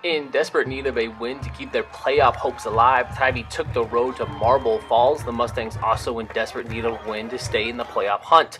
In desperate need of a win to keep their playoff hopes alive, Tybee took the road to Marble Falls. The Mustangs also in desperate need of a win to stay in the playoff hunt.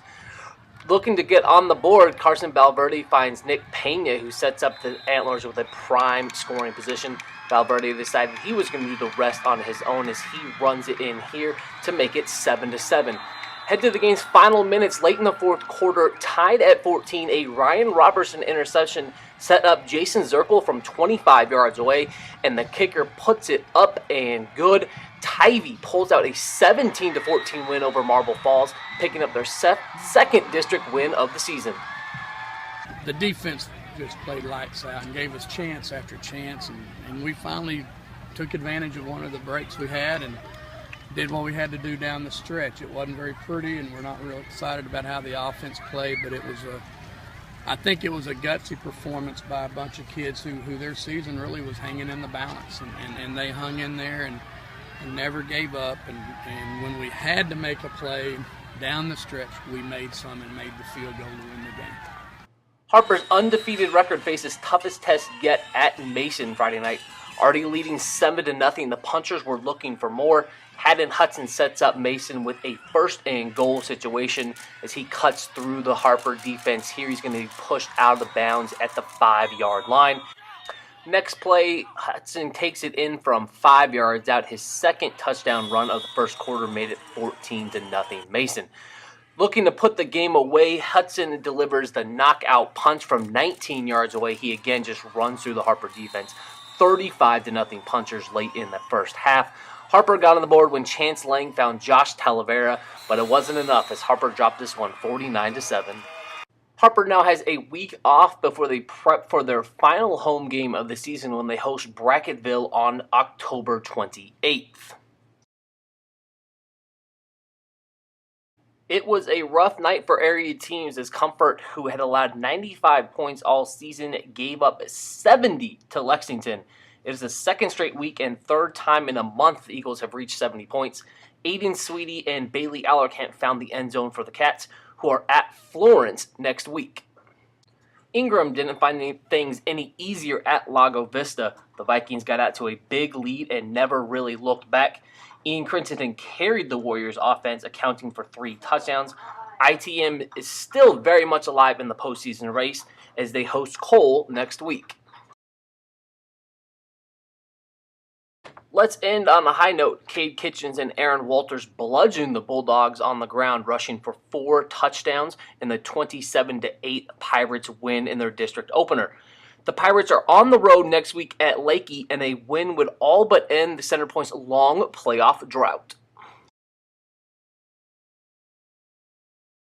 Looking to get on the board, Carson Valverde finds Nick Pena, who sets up the Antlers with a prime scoring position. Valverde decided he was going to do the rest on his own as he runs it in here to make it 7-7. Head to the game's final minutes late in the fourth quarter, tied at 14. A Ryan Robertson interception set up Jason Zirkle from 25 yards away, and the kicker puts it up and good. Tybee pulls out a 17-14 win over Marble Falls, picking up their second district win of the season. The defense just played lights out and gave us chance after chance, and we finally took advantage of one of the breaks we had and did what we had to do down the stretch. It wasn't very pretty, and we're not real excited about how the offense played, but I think it was a gutsy performance by a bunch of kids who their season really was hanging in the balance, and they hung in there and never gave up, and when we had to make a play down the stretch, we made some and made the field goal to win the game. Harper's undefeated record faces toughest test yet at Mason Friday night. Already leading 7-0, the Punchers were looking for more. Haddon Hudson sets up Mason with a first and goal situation as he cuts through the Harper defense. Here he's going to be pushed out of bounds at the 5-yard line. Next play, Hudson takes it in from 5 yards out. His second touchdown run of the first quarter made it 14-0 Mason. Looking to put the game away, Hudson delivers the knockout punch from 19 yards away. He again just runs through the Harper defense. 35-0 Punchers late in the first half. Harper got on the board when Chance Lang found Josh Talavera, but it wasn't enough as Harper dropped this one 49-7. Harper now has a week off before they prep for their final home game of the season when they host Bracketville on October 28th. It was a rough night for area teams as Comfort, who had allowed 95 points all season, gave up 70 to Lexington. It is the second straight week and third time in a month the Eagles have reached 70 points. Aiden Sweetie and Bailey Allerkamp found the end zone for the Cats, who are at Florence next week. Ingram didn't find things any easier at Lago Vista. The Vikings got out to a big lead and never really looked back. Ian Crittenden carried the Warriors offense, accounting for 3 touchdowns. ITM is still very much alive in the postseason race as they host Cole next week. Let's end on a high note. Cade Kitchens and Aaron Walters bludgeoned the Bulldogs on the ground, rushing for 4 touchdowns in the 27-8 Pirates win in their district opener. The Pirates are on the road next week at Lakey, and a win would all but end the Center Point's long playoff drought.